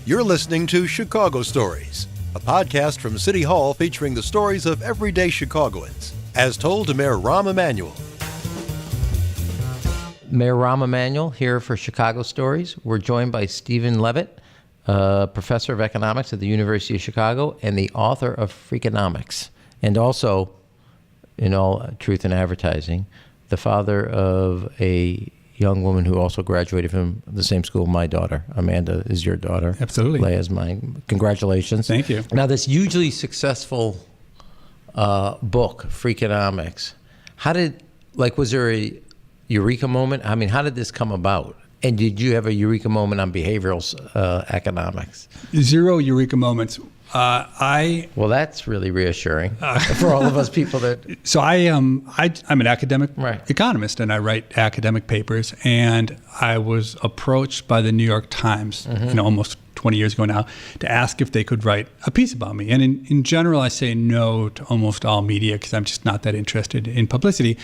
You're listening to Chicago Stories, a podcast from City Hall featuring the stories of everyday Chicagoans, as told to Mayor Rahm Emanuel. Mayor Rahm Emanuel here for Chicago Stories. We're joined by Steven Levitt, professor of economics at the University of Chicago and the author of Freakonomics, and also, in all truth in advertising, the father of a young woman who also graduated from the same school my daughter. Amanda is your daughter. Absolutely. Leia's mine. Congratulations. Thank you. Now, this hugely successful book, Freakonomics, was there a eureka moment? I mean, how did this come about? And did you have a eureka moment on behavioral economics? Zero eureka moments. Well, that's really reassuring for all of us people that. So I'm an academic economist, and I write academic papers. And I was approached by the New York Times, almost 20 years ago now, to ask if they could write a piece about me. And in general, I say no to almost all media because I'm just not that interested in publicity.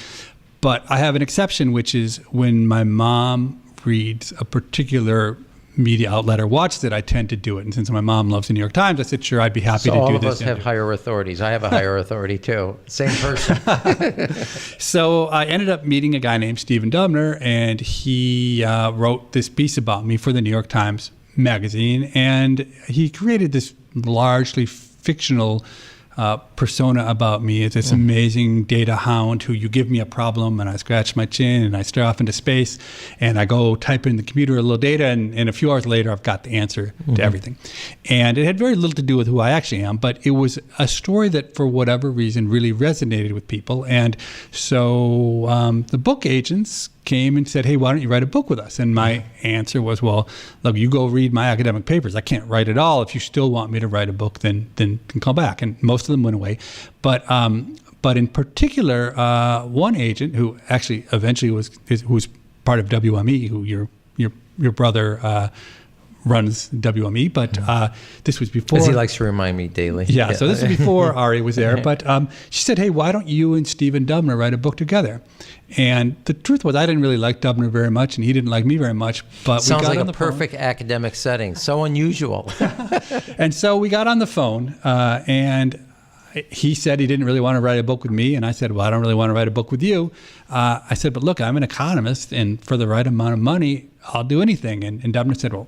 But I have an exception, which is when my mom reads a particular media outlet or watches it, I tend to do it. And since my mom loves the New York Times, I said, sure, I'd be happy to do this. So all of us have higher authorities. I have a higher authority too. Same person. So I ended up meeting a guy named Steven Dubner, and he wrote this piece about me for the New York Times magazine. And he created this largely fictional persona about me. It's this amazing data hound who you give me a problem and I scratch my chin and I stare off into space and I go type in the computer a little data and a few hours later I've got the answer to everything. And it had very little to do with who I actually am, but it was a story that for whatever reason really resonated with people. And so the book agents came and said, hey, why don't you write a book with us? And my answer was, well, look, you go read my academic papers. I can't write it all. If you still want me to write a book, then call back. And most of them went away. But in particular, one agent who actually eventually was part of WME, who your brother runs WME, but this was before. Because he likes to remind me daily. Yeah, so this is before Ari was there. But she said, hey, why don't you and Steven Dubner write a book together? And the truth was, I didn't really like Dubner very much, and he didn't like me very much. But sounds we got like on the perfect academic setting. So unusual. And so we got on the phone, and he said he didn't really want to write a book with me, and I said, well, I don't really want to write a book with you. I said, but look, I'm an economist, and for the right amount of money, I'll do anything. And Dubner said, well,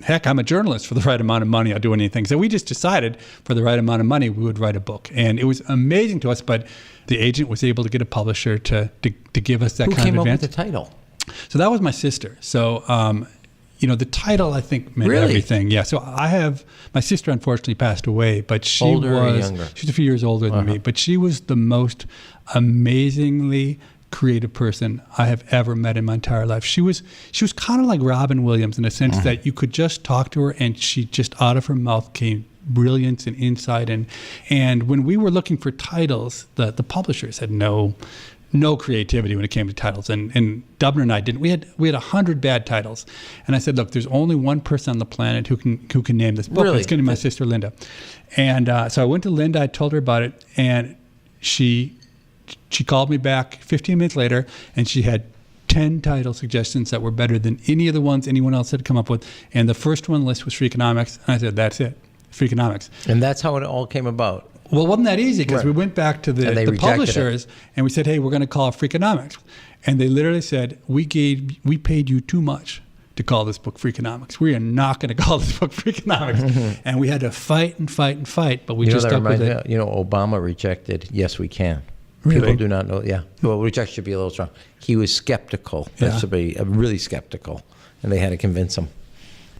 heck, I'm a journalist. For the right amount of money, I'll do anything. So we just decided for the right amount of money, we would write a book. And it was amazing to us, but the agent was able to get a publisher to give us that kind of advance. Who came up with the title? So that was my sister. So, the title, I think, meant everything. Yeah. So my sister unfortunately passed away, but she older or younger? She's a few years older than me, but she was the most amazingly creative person I have ever met in my entire life. She was kind of like Robin Williams in a sense that you could just talk to her and she just out of her mouth came brilliance and insight. And when we were looking for titles, the publishers had no creativity when it came to titles. And Dubner and I didn't. We had 100 bad titles. And I said, look, there's only one person on the planet who can name this book. It's going to be my sister Linda. And so I went to Linda, I told her about it, and she called me back 15 minutes later, and she had 10 title suggestions that were better than any of the ones anyone else had come up with. And the first one on the list was Freakonomics. And I said, that's it, Freakonomics. And that's how it all came about. Well, it wasn't that easy because we went back to the publishers and we said, hey, we're going to call it Freakonomics. And they literally said, we paid you too much to call this book Freakonomics. We are not going to call this book Freakonomics. And we had to fight, but we just stuck with it. Obama rejected Yes We Can. Really? People do not know. Yeah. Well, rejection should be a little strong. He was skeptical. That should be really skeptical. And they had to convince him.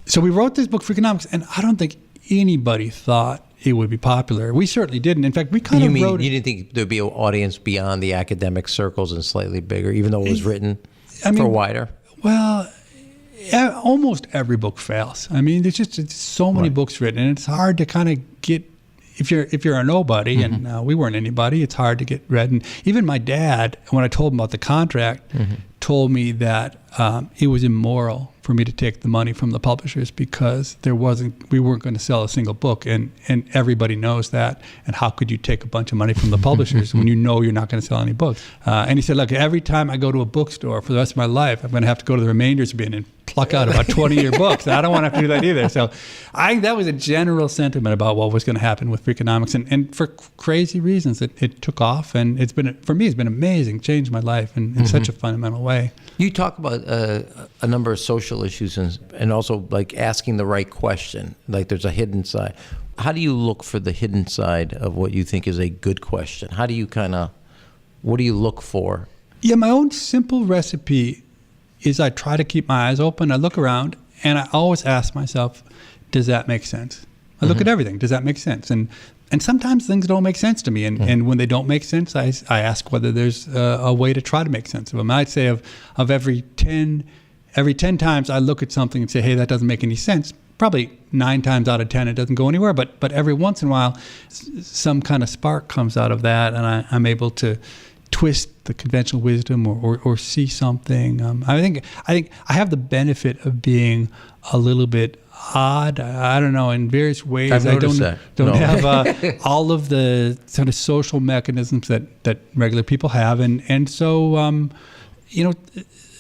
So we wrote this book, Freakonomics, and I don't think anybody thought it would be popular. We certainly didn't. In fact, we kind of wrote it. You didn't think there'd be an audience beyond the academic circles and slightly bigger, even though it was written for wider? Well, almost every book fails. I mean, it's so many books written, and it's hard to kind of get. If you're a nobody, and we weren't anybody, it's hard to get read. And even my dad, when I told him about the contract, told me that it was immoral for me to take the money from the publishers because we weren't going to sell a single book, and everybody knows that. And how could you take a bunch of money from the publishers when you know you're not going to sell any books? And he said, look, every time I go to a bookstore for the rest of my life, I'm going to have to go to the Remainders bin and pluck out about 20 of your books. I don't want to have to do that either. So that was a general sentiment about what was going to happen with Freakonomics. And for crazy reasons, it took off. And for me, it's been amazing, changed my life in such a fundamental way. You talk about a number of social issues and also like asking the right question, like there's a hidden side. How do you look for the hidden side of what you think is a good question? How do you what do you look for? Yeah, my own simple recipe is I try to keep my eyes open. I look around and I always ask myself, does that make sense? I look at everything. Does that make sense? And sometimes things don't make sense to me. And when they don't make sense, I ask whether there's a way to try to make sense of them. I'd say of every 10 times I look at something and say, hey, that doesn't make any sense, probably 9 times out of 10 it doesn't go anywhere. But every once in a while, some kind of spark comes out of that, and I'm able to twist the conventional wisdom or see something. I think I have the benefit of being a little bit odd. I don't know, in various ways. I've noticed don't have all of the sort of social mechanisms that regular people have, and so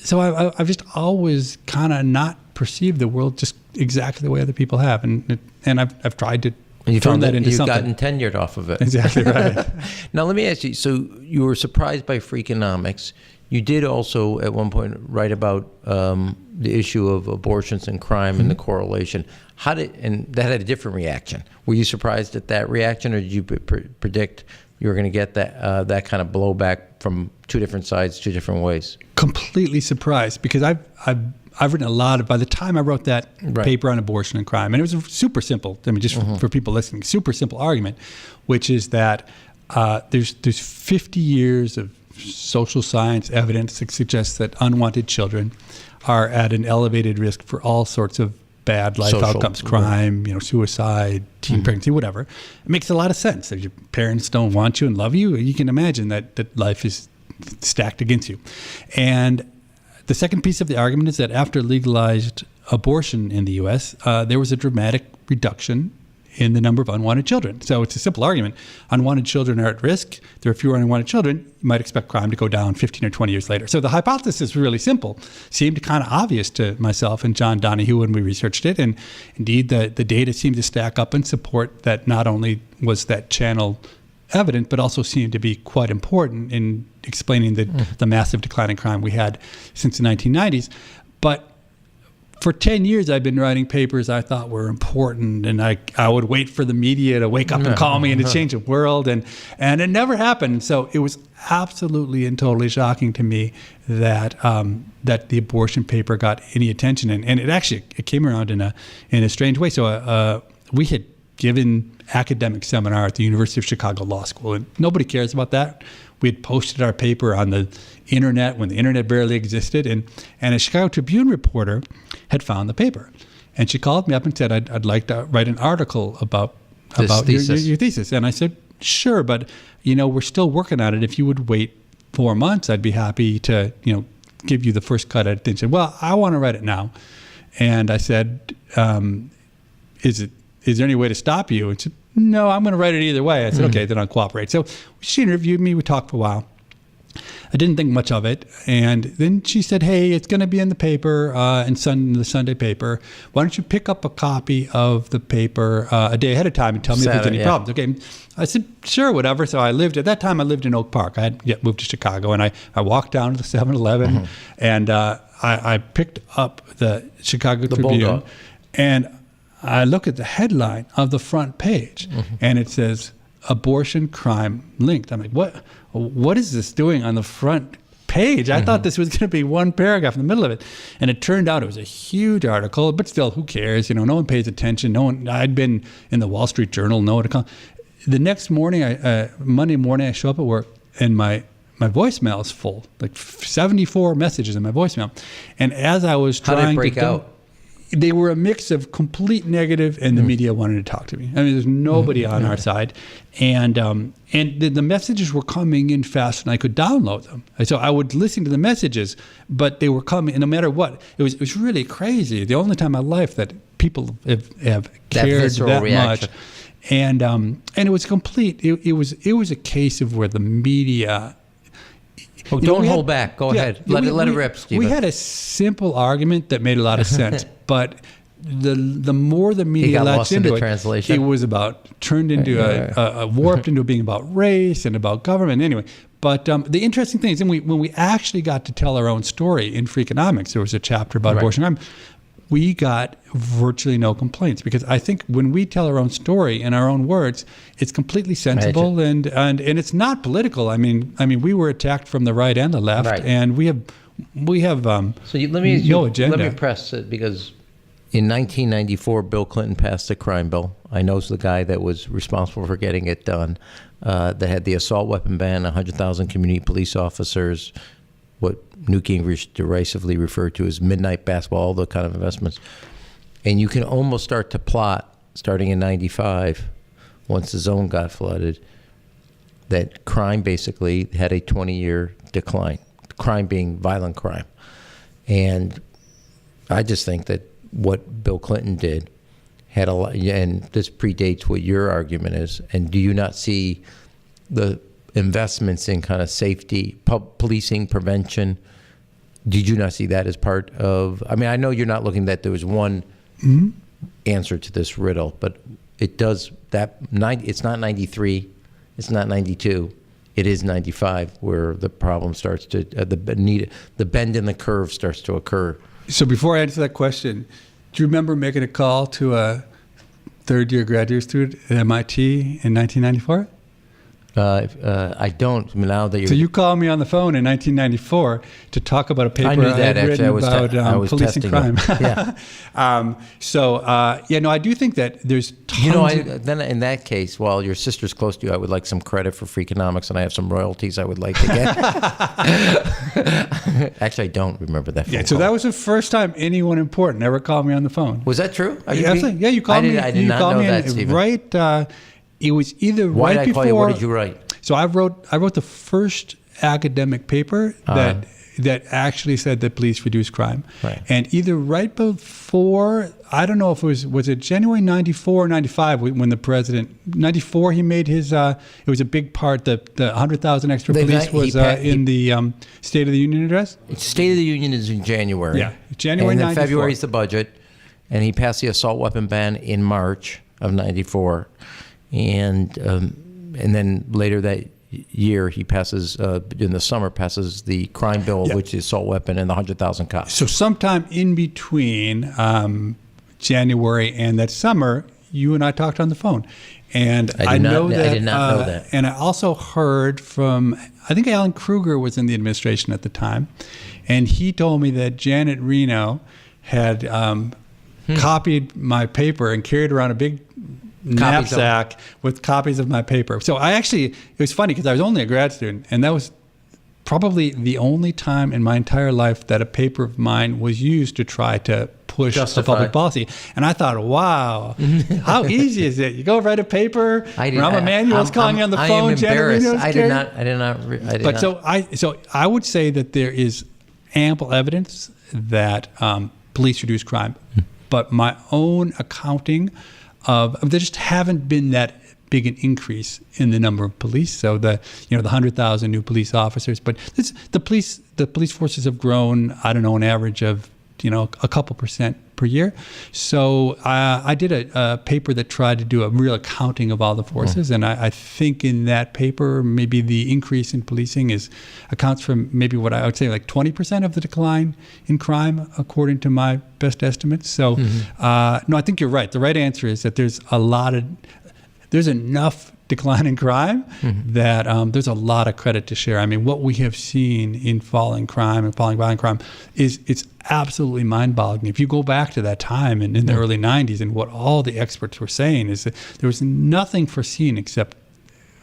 so I've just always kind of not perceived the world just exactly the way other people have, and I've tried to. And you found found that into you've something. gotten tenured off of it. Exactly right. Now, let me ask you, so you were surprised by Freakonomics. You did also, at one point, write about the issue of abortions and crime and the correlation. And that had a different reaction. Were you surprised at that reaction, or did you predict you were going to get that kind of blowback from two different sides, two different ways? Completely surprised, because I've written a lot by the time I wrote that paper on abortion and crime, and it was a super simple, just for people listening, super simple argument, which is that there's 50 years of social science evidence that suggests that unwanted children are at an elevated risk for all sorts of bad life outcomes, crime, suicide, teen pregnancy, whatever. It makes a lot of sense. If your parents don't want you and love you, you can imagine that life is stacked against you. And the second piece of the argument is that after legalized abortion in the U.S., there was a dramatic reduction in the number of unwanted children. So it's a simple argument. Unwanted children are at risk. There are fewer unwanted children. You might expect crime to go down 15 or 20 years later. So the hypothesis is really simple. Seemed kind of obvious to myself and John Donahue when we researched it. And indeed, the data seemed to stack up and support that not only was that channel evident, but also seemed to be quite important in explaining the massive decline in crime we had since the 1990s. But for 10 years, I've been writing papers I thought were important, and I would wait for the media to wake up and call me and to change the world, and it never happened. So it was absolutely and totally shocking to me that that the abortion paper got any attention, and it came around in a strange way. So we had given academic seminar at the University of Chicago Law School, and nobody cares about that. We had posted our paper on the internet when the internet barely existed, and a Chicago Tribune reporter had found the paper, and she called me up and said, I'd like to write an article about your thesis. And I said, sure, but we're still working on it. If you would wait 4 months, I'd be happy to give you the first cut at it. And she said, well, I want to write it now. And I said, is there any way to stop you? And she said, no, I'm going to write it either way. I said, okay, then I'll cooperate. So she interviewed me. We talked for a while. I didn't think much of it. And then she said, hey, it's going to be in the paper, in the Sunday paper. Why don't you pick up a copy of the paper a day ahead of time and tell me if there's any problems? Okay. I said, sure, whatever. So at that time I lived in Oak Park. I had yet moved to Chicago, and I walked down to the 7-Eleven and I picked up the Chicago Tribune. Bulldog. And I look at the headline of the front page, and it says, abortion crime linked. I'm like, what is this doing on the front page? I thought this was going to be one paragraph in the middle of it. And it turned out it was a huge article, but still, who cares? No one pays attention. I'd been in the Wall Street Journal. The next morning, Monday morning, I show up at work, and my voicemail is full, like 74 messages in my voicemail. And as I was trying to... How did it break out? They were a mix of complete negative, and the media wanted to talk to me. I mean, there's nobody on our side, and the messages were coming in fast, and I could download them. So I would listen to the messages, but they were coming, and no matter what, it was really crazy. The only time in my life that people have cared that much, and it was complete. It was a case of where the media. Oh, don't hold back. Go ahead. Let it rip, Steven. We had a simple argument that made a lot of sense, but the more the media latched into it, it was turned into warped into being about race and about government. Anyway, but the interesting thing is, when we actually got to tell our own story in Freakonomics, there was a chapter about abortion crime. We got virtually no complaints, because I think when we tell our own story in our own words, it's completely sensible and it's not political. I mean, we were attacked from the right and the left, and we have no agenda. Let me press it, because in 1994, Bill Clinton passed a crime bill. I know the guy that was responsible for getting it done. That had the assault weapon ban, 100,000 community police officers, what Newt Gingrich derisively referred to as midnight basketball, all the kind of investments. And you can almost start to plot, starting in 95, once the zone got flooded, that crime basically had a 20-year decline, crime being violent crime. And I just think that what Bill Clinton did had a lot, and this predates what your argument is, and do you not see the investments in kind of safety, policing, prevention? Did you not see that as part of? I mean, I know you're not looking that there was one answer to this riddle, but it does that. It's not 93, it's not 92, it is 95 where the problem starts to the bend in the curve starts to occur. So before I answer that question, do you remember making a call to a third-year graduate student at MIT in 1994? I don't. Now that so you called me on the phone in 1994 to talk about a paper I knew that, I had written about policing crime. Yeah. I do think that there's tons then in that case, while your sister's close to you, I would like some credit for Freakonomics, and I have some royalties I would like to get. Actually, I don't remember that phone call. So that was the first time anyone important ever called me on the phone. Was that true? You called me. I did not know that, Steven. Right. It was either Why right did I before. Call you? What did you write? So I wrote the first academic paper that actually said that police reduce crime, and either right before, I don't know if it was it January 94 or 95 when the president 94 he made his it was a big part, the 100,000 extra police was in the State of the Union address. State of the Union is in January. Yeah, January. And 94. February is the budget, and he passed the assault weapon ban in March of 94. And then later that year, he passes, in the summer, passes the crime bill, which is assault weapon, and the 100,000 cops. So sometime in between January and that summer, you and I talked on the phone. And I did not know that. And I also heard from, I think Alan Kruger was in the administration at the time, and he told me that Janet Reno had copied my paper and carried around a big knapsack with copies of my paper. So it was funny because I was only a grad student, and that was probably the only time in my entire life that a paper of mine was used to try to push a public policy. And I thought, wow, how easy is it? You go write a paper. Emanuel's calling you on the phone. I am embarrassed. I did not. So I would say that there is ample evidence that police reduce crime, but my own accounting there just haven't been that big an increase in the number of police. So the 100,000 new police officers, but the police forces have grown, I don't know, an average of a couple percent per year. So I did a paper that tried to do a real accounting of all the forces, and I think in that paper maybe the increase in policing accounts for maybe what I would say like 20% of the decline in crime, according to my best estimates. So no, I think you're right. The right answer is that there's enough decline in crime that there's a lot of credit to share. I mean, what we have seen in falling crime and falling violent crime it's absolutely mind-boggling. If you go back to that time in the early 90s, and what all the experts were saying is that there was nothing foreseen except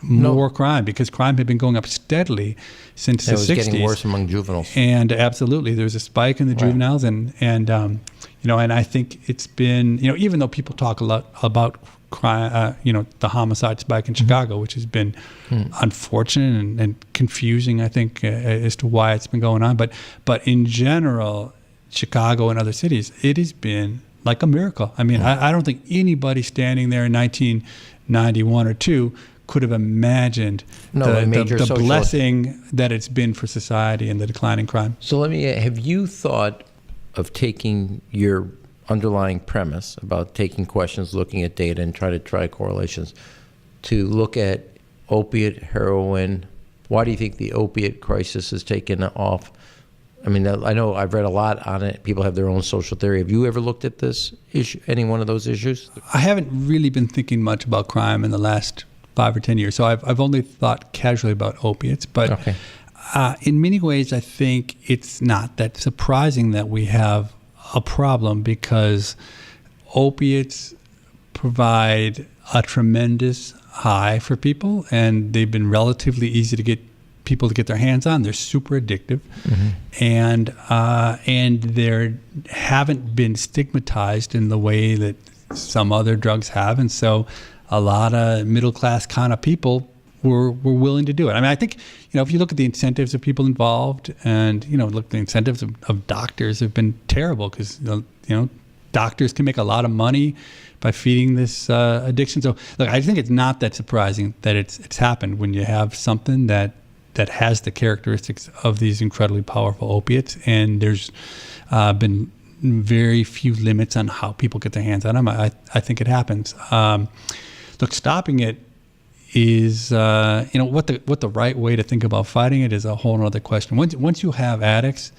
more crime, because crime had been going up steadily since the 60s. It was getting worse among juveniles. And absolutely, there was a spike in the juveniles, and I think it's been, even though people talk a lot about crime, the homicide spike in Chicago, which has been unfortunate and confusing, I think, as to why it's been going on. But in general, Chicago and other cities, it has been like a miracle. I mean, I don't think anybody standing there in 1991 or 2 could have imagined the blessing that it's been for society and the decline in crime. So have you thought of taking your underlying premise about taking questions, looking at data, and try correlations to look at opiate, heroin? Why do you think the opiate crisis has taken off? I mean, I know I've read a lot on it. People have their own social theory. Have you ever looked at this issue, any one of those issues? I haven't really been thinking much about crime in the last 5 or 10 years. So I've only thought casually about opiates. But okay. In many ways, I think it's not that surprising that we have a problem, because opiates provide a tremendous high for people, and they've been relatively easy to get people to get their hands on. They're super addictive, and they haven't been stigmatized in the way that some other drugs have, and so a lot of middle class kind of people were willing to do it. I mean, I think, if you look at the incentives of people involved, and look, the incentives of doctors have been terrible, because doctors can make a lot of money by feeding this addiction. So look, I think it's not that surprising that it's happened when you have something that has the characteristics of these incredibly powerful opiates, and there's been very few limits on how people get their hands on them. I think it happens. Look, stopping it is, what the right way to think about fighting it is a whole other question. Once you have addicts,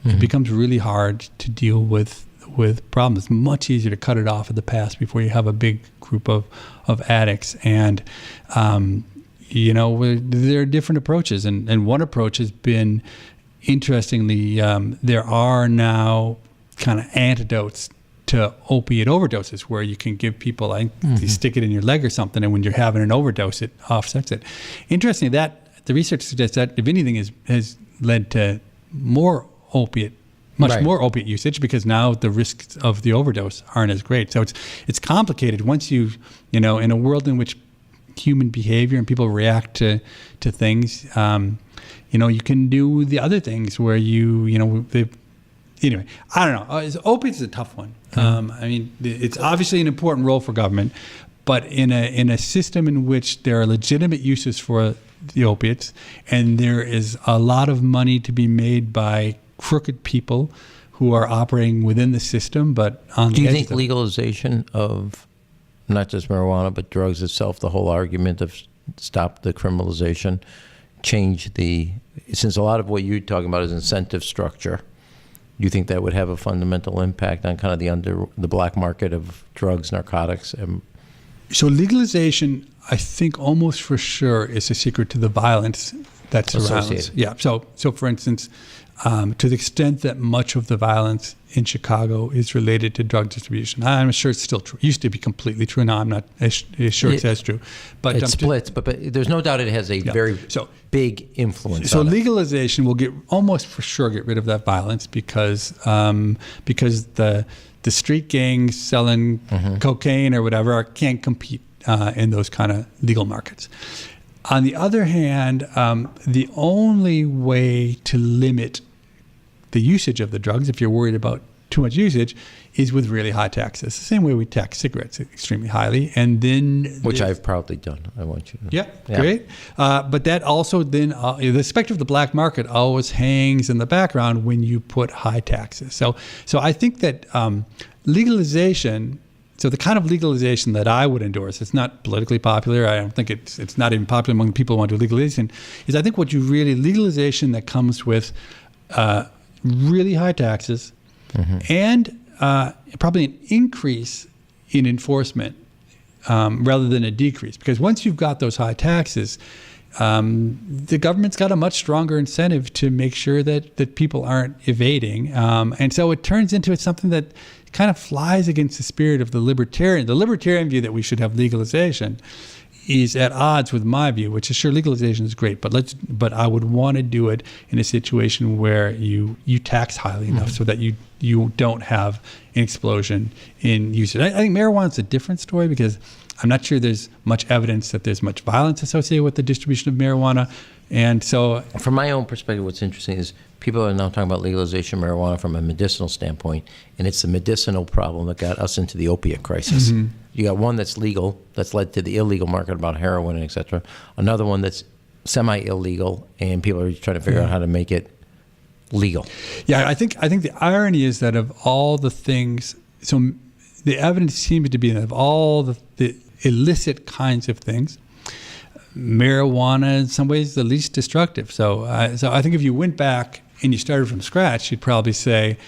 it becomes really hard to deal with problems. It's much easier to cut it off at the pass before you have a big group of addicts. And there are different approaches, and one approach has been, interestingly, there are now kind of antidotes to opiate overdoses, where you can give people, you stick it in your leg or something, and when you're having an overdose, it offsets it. Interestingly, that the research suggests that, if anything, has led to more opiate usage, because now the risks of the overdose aren't as great. So it's complicated. Once in a world in which human behavior and people react to things, you can do the other things where anyway, I don't know. Opiates is a tough one. I mean, it's obviously an important role for government, but in a system in which there are legitimate uses for the opiates, and there is a lot of money to be made by crooked people who are operating within the system, but on do you think legalization of not just marijuana but drugs itself, the whole argument of stop the criminalization, since a lot of what you're talking about is incentive structure, do you think that would have a fundamental impact on kind of the black market of drugs, narcotics? So legalization, I think almost for sure, is a secret to the violence that surrounds. Yeah. So for instance, to the extent that much of the violence in Chicago is related to drug distribution, I'm sure it's still true. It used to be completely true. Now I'm not as sure it's as true. But it splits, but there's no doubt it has a very big influence. So legalization will almost for sure get rid of that violence, because the street gangs selling cocaine or whatever can't compete in those kind of legal markets. On the other hand, the only way to limit the usage of the drugs, if you're worried about too much usage, is with really high taxes. The same way we tax cigarettes extremely highly, and then which I've proudly done. I want you to. Yeah. Great. But that also then the specter of the black market always hangs in the background when you put high taxes. So I think that legalization. So the kind of legalization that I would endorse, it's not politically popular. I don't think it's not even popular among people who want to do legalization. Is I think legalization that comes with really high taxes and probably an increase in enforcement rather than a decrease. Because once you've got those high taxes, the government's got a much stronger incentive to make sure that people aren't evading. And so it turns into something that kind of flies against the spirit of the libertarian. The libertarian view that we should have legalization is at odds with my view, which is sure legalization is great, but I would want to do it in a situation where you tax highly enough so that you don't have an explosion in usage. I think marijuana is a different story, because I'm not sure there's much evidence that there's much violence associated with the distribution of marijuana. And so, from my own perspective, what's interesting is people are now talking about legalization of marijuana from a medicinal standpoint, and it's the medicinal problem that got us into the opiate crisis. You got one that's legal, that's led to the illegal market about heroin and et cetera. Another one that's semi-illegal, and people are trying to figure out how to make it legal. Yeah, I think the irony is that of all the things, so the evidence seems to be that of all the illicit kinds of things, marijuana in some ways is the least destructive. So I think if you went back and you started from scratch, you'd probably say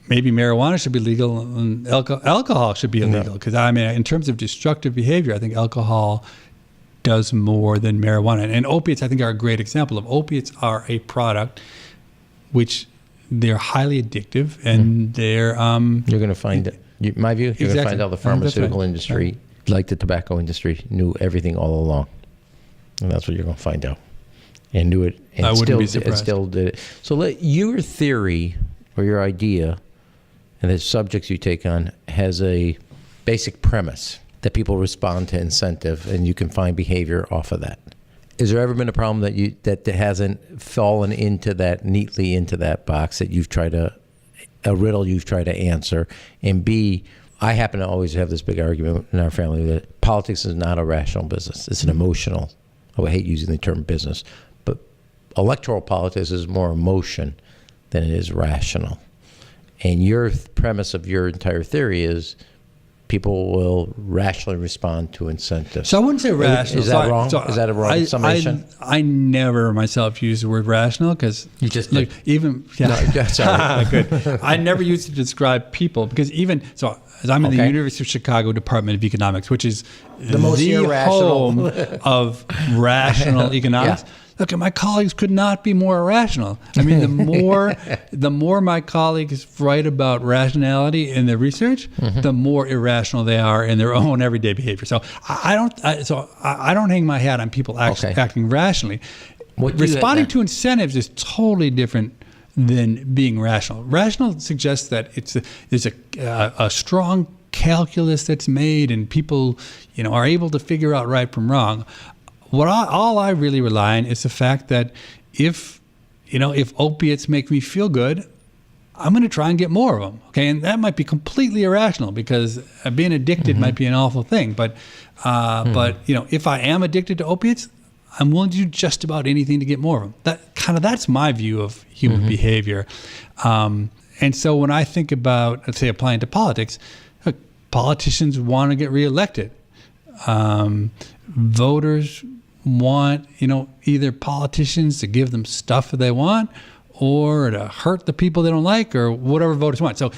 maybe marijuana should be legal and alcohol should be illegal. Because I mean, in terms of destructive behavior, I think alcohol does more than marijuana. And opiates, I think, are a great example of opiates are a product which they're highly addictive, and they're you're going to find it. My view, you're going to find out the pharmaceutical industry, like the tobacco industry, knew everything all along, and that's what you're going to find out, and knew it, and I wouldn't be surprised. Still did it. So your theory or your idea, and the subjects you take on, has a basic premise that people respond to incentive, and you can find behavior off of that. Has there ever been a problem that hasn't fallen neatly into that box that you've tried a riddle you've tried to answer? And B, I happen to always have this big argument in our family that politics is not a rational business. It's an emotional, I hate using the term business, but electoral politics is more emotion than it is rational. And your premise of your entire theory is people will rationally respond to incentives. So I wouldn't say rational. Is that wrong? Is that a wrong summation? I never myself use the word rational because you just like even No, sorry. Good. I never use it to describe people because even so. As I'm in the University of Chicago Department of Economics, which is the most home of rational economics. Yeah. Look, my colleagues could not be more irrational. I mean, the more my colleagues write about rationality in their research, the more irrational they are in their own everyday behavior. So I don't hang my hat on people acting rationally. Responding to incentives is totally different than being rational. Rational suggests that there's a strong calculus that's made, and people, are able to figure out right from wrong. All I really rely on is the fact that if opiates make me feel good, I'm going to try and get more of them. Okay, and that might be completely irrational because being addicted might be an awful thing. But if I am addicted to opiates, I'm willing to do just about anything to get more of them. That's my view of human behavior. And so when I think about, let's say, applying to politics, look, politicians want to get reelected. Voters want, either politicians to give them stuff that they want or to hurt the people they don't like or whatever voters want. So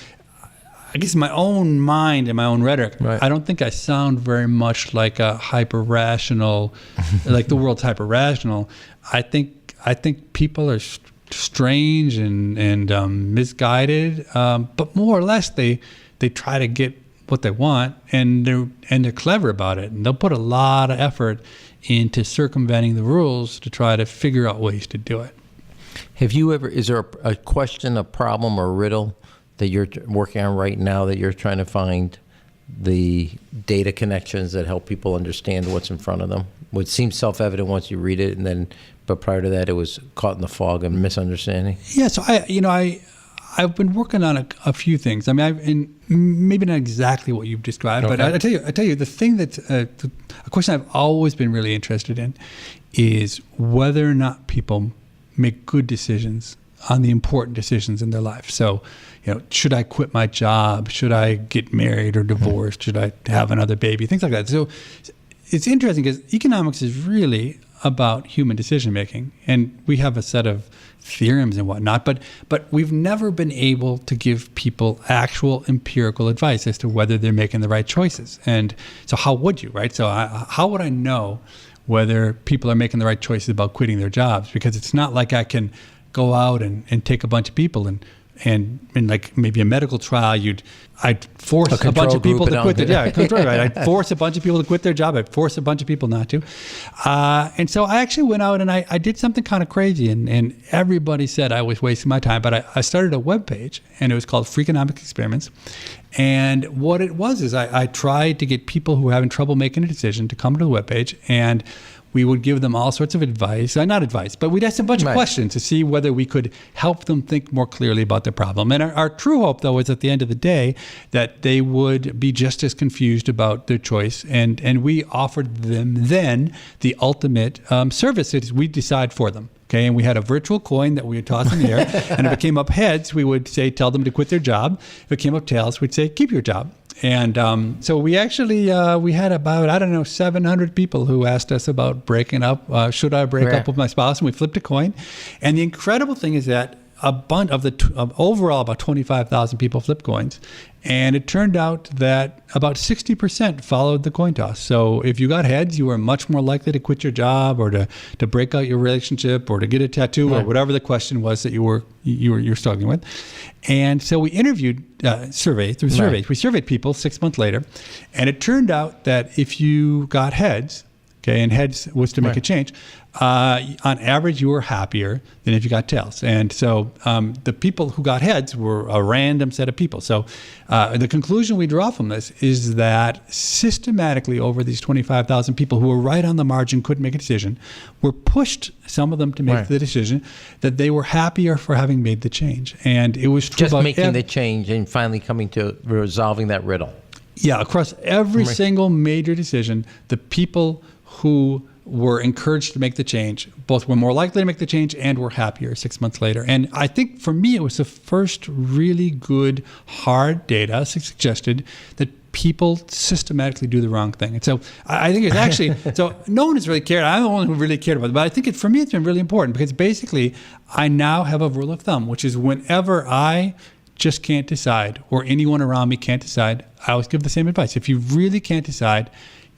I guess in my own mind and my own rhetoric, I don't think I sound very much like a hyper-rational, like the world's hyper-rational. I think people are strange and misguided, but more or less they try to get what they want, and they're clever about it, and they'll put a lot of effort into circumventing the rules to try to figure out ways to do it. Is there a question, a problem, or a riddle that you're working on right now that you're trying to find the data connections that help people understand what's in front of them? What seems self-evident once you read it, but prior to that, it was caught in the fog of misunderstanding. Yeah, so I've been working on a few things. I mean, maybe not exactly what you've described, but I tell you, the thing that's a question I've always been really interested in is whether or not people make good decisions on the important decisions in their life. So, should I quit my job? Should I get married or divorced? Should I have another baby? Things like that. So it's interesting because economics is really about human decision making, and we have a set of theorems and whatnot, but we've never been able to give people actual empirical advice as to whether they're making the right choices. And so how would you, right? So how would I know whether people are making the right choices about quitting their jobs? Because it's not like I can go out and take a bunch of people and like maybe a medical trial, I'd force a bunch of people to quit their job. I'd force a bunch of people to quit their job. I'd force a bunch of people not to. And so I actually went out and I did something kind of crazy, and everybody said I was wasting my time. But I started a web page, and it was called Freakonomics Experiments. And what it was is I tried to get people who were having trouble making a decision to come to the web page, and we would give them all sorts of advice, not advice, but we'd ask a bunch of questions to see whether we could help them think more clearly about the problem. And our true hope, though, is at the end of the day that they would be just as confused about their choice. And we offered them then the ultimate service. We decide for them. Okay, and we had a virtual coin that we would toss in the air, and if it came up heads, we would say, tell them to quit their job. If it came up tails, we'd say, keep your job. And so we actually, we had about, 700 people who asked us about breaking up. Should I break up with my spouse? And we flipped a coin. And the incredible thing is that a bunch of overall about 25,000 people flipped coins. And it turned out that about 60% followed the coin toss. So if you got heads, you were much more likely to quit your job or to break out your relationship or to get a tattoo or whatever the question was that you're struggling with. And so we interviewed surveys. We surveyed people 6 months later, and it turned out that if you got heads, okay, and heads was to make a change, on average, you were happier than if you got tails. And so the people who got heads were a random set of people. So the conclusion we draw from this is that systematically over these 25,000 people who were right on the margin, couldn't make a decision, were pushed, some of them to make the decision, that they were happier for having made the change. And it was true just about making the change and finally coming to resolving that riddle. Yeah, across every single major decision, the people who were encouraged to make the change both were more likely to make the change and were happier 6 months later. And I think for me, it was the first really good hard data suggested that people systematically do the wrong thing. And so I think it's actually, so no one has really cared. I'm the one who really cared about it. But I think for me, it's been really important because basically I now have a rule of thumb, which is whenever I just can't decide or anyone around me can't decide, I always give the same advice. If you really can't decide,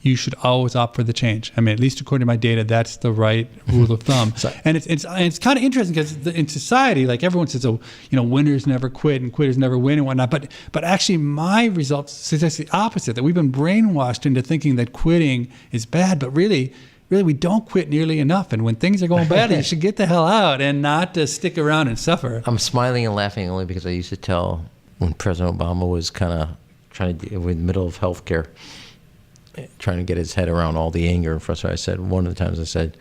you should always opt for the change. I mean, at least according to my data, that's the right rule of thumb. And it's kind of interesting because in society, like everyone says, winners never quit and quitters never win and whatnot. But actually, my results suggest the opposite. That we've been brainwashed into thinking that quitting is bad, but really we don't quit nearly enough. And when things are going badly, you should get the hell out and not to stick around and suffer. I'm smiling and laughing only because I used to tell when President Obama was kind of trying to, in the middle of healthcare, trying to get his head around all the anger and frustration. One of the times I said,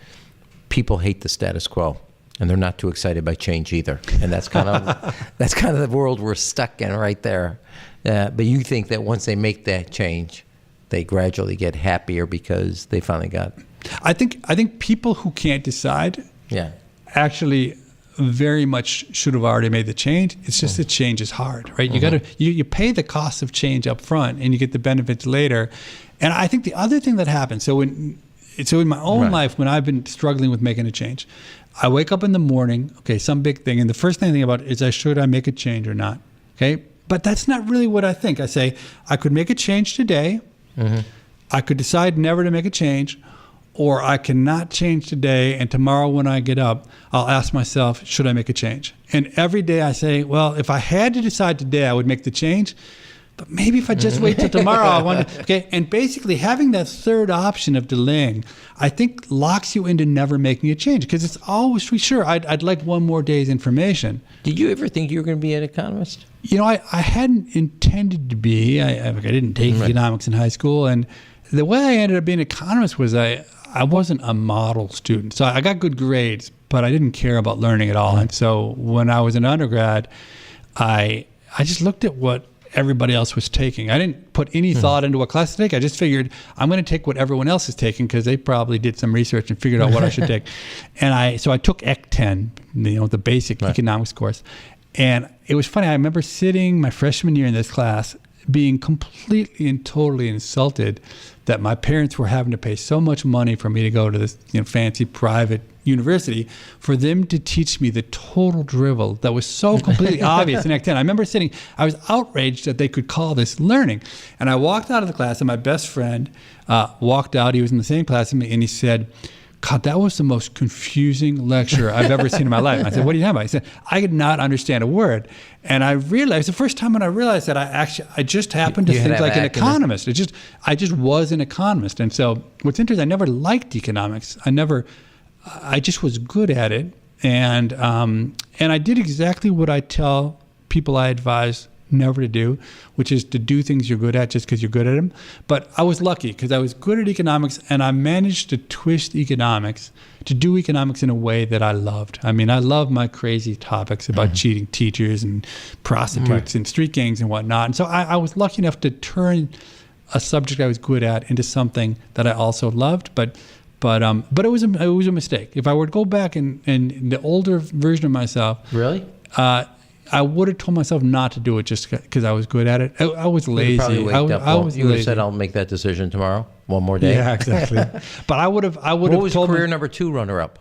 people hate the status quo, and they're not too excited by change either. And that's kind of the world we're stuck in right there. But you think that once they make that change, they gradually get happier because they finally got. I think people who can't decide, actually very much should have already made the change. It's just that change is hard, right? You pay the cost of change up front, and you get the benefits later. And I think the other thing that happens, so in my own life, when I've been struggling with making a change, I wake up in the morning, okay, some big thing, and the first thing I think about is should I make a change or not, okay? But that's not really what I think. I say, I could make a change today, I could decide never to make a change, or I cannot change today, and tomorrow when I get up, I'll ask myself, should I make a change? And every day I say, well, if I had to decide today, I would make the change. But maybe if I just wait till tomorrow, I want to, okay? And basically having that third option of delaying, I think locks you into never making a change because it's always, sure, I'd like one more day's information. Did you ever think you were going to be an economist? I hadn't intended to be. I didn't take economics in high school. And the way I ended up being an economist was I wasn't a model student. So I got good grades, but I didn't care about learning at all. And so when I was an undergrad, I just looked at what everybody else was taking. I didn't put any thought into what class to take. I just figured I'm going to take what everyone else is taking because they probably did some research and figured out what I should take. And so I took Ec 10, the basic economics course. And it was funny. I remember sitting my freshman year in this class being completely and totally insulted that my parents were having to pay so much money for me to go to this fancy private university for them to teach me the total drivel that was so completely obvious in Act 10. I remember I was outraged that they could call this learning. And I walked out of the class, and my best friend walked out. He was in the same class as me, and he said, God, that was the most confusing lecture I've ever seen in my life. And I said, what do you have about? He said, I could not understand a word. And I realized, the first time when I realized that I just happened to think like an economist. I just was an economist. And so what's interesting, I never liked economics. I just was good at it. And I did exactly what I tell people I advise never to do, which is to do things you're good at just because you're good at them. But I was lucky because I was good at economics, and I managed to twist economics to do economics in a way that I loved. I mean, I love my crazy topics about cheating teachers and prostitutes and street gangs and whatnot. And so I was lucky enough to turn a subject I was good at into something that I also loved. But it was a mistake. If I were to go back and the older version of myself, Really? I would have told myself not to do it just because I was good at it. I was lazy. You probably waked up. I was you would have lazy. said, "I'll make that decision tomorrow." One more day. Yeah, exactly. But I would have. What was career number 2 runner-up?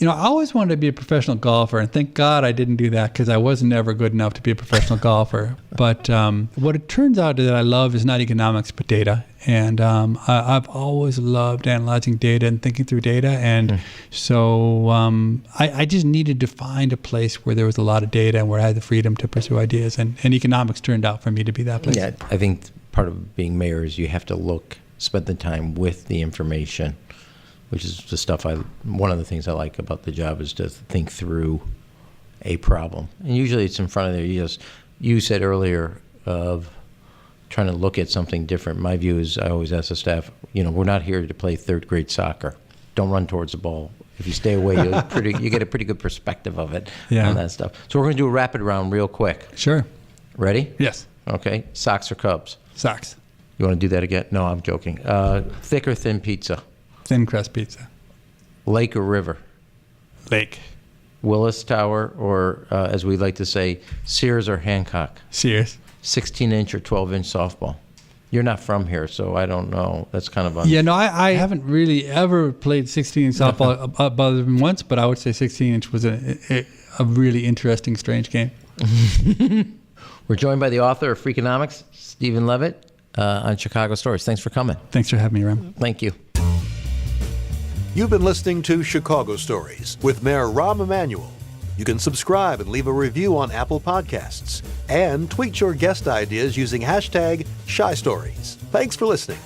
I always wanted to be a professional golfer, and thank God I didn't do that because I was never good enough to be a professional golfer. But what it turns out that I love is not economics, but data. And I've always loved analyzing data and thinking through data. And so I just needed to find a place where there was a lot of data and where I had the freedom to pursue ideas. And economics turned out for me to be that place. Yeah, I think part of being mayor is you have to spend the time with the information, which is the stuff one of the things I like about the job is to think through a problem. And usually it's in front of there. You said earlier of trying to look at something different. My view is I always ask the staff, we're not here to play third grade soccer. Don't run towards the ball. If you stay away, you get a pretty good perspective of it on that stuff. So we're going to do a rapid round real quick. Sure. Ready? Yes. Okay. Sox or Cubs? Sox. You want to do that again? No, I'm joking. Thick or thin pizza? Thin crust pizza. Lake or river? Lake. Willis Tower or, as we like to say, Sears or Hancock? Sears. 16-inch or 12-inch softball? You're not from here, so I don't know. That's kind of Yeah, no, I haven't really ever played 16-inch softball other than once, but I would say 16-inch was a really interesting, strange game. We're joined by the author of Freakonomics, Steven Levitt, on Chicago Stories. Thanks for coming. Thanks for having me, Ram. Thank you. You've been listening to Chicago Stories with Mayor Rahm Emanuel. You can subscribe and leave a review on Apple Podcasts and tweet your guest ideas using #ShyStories. Thanks for listening.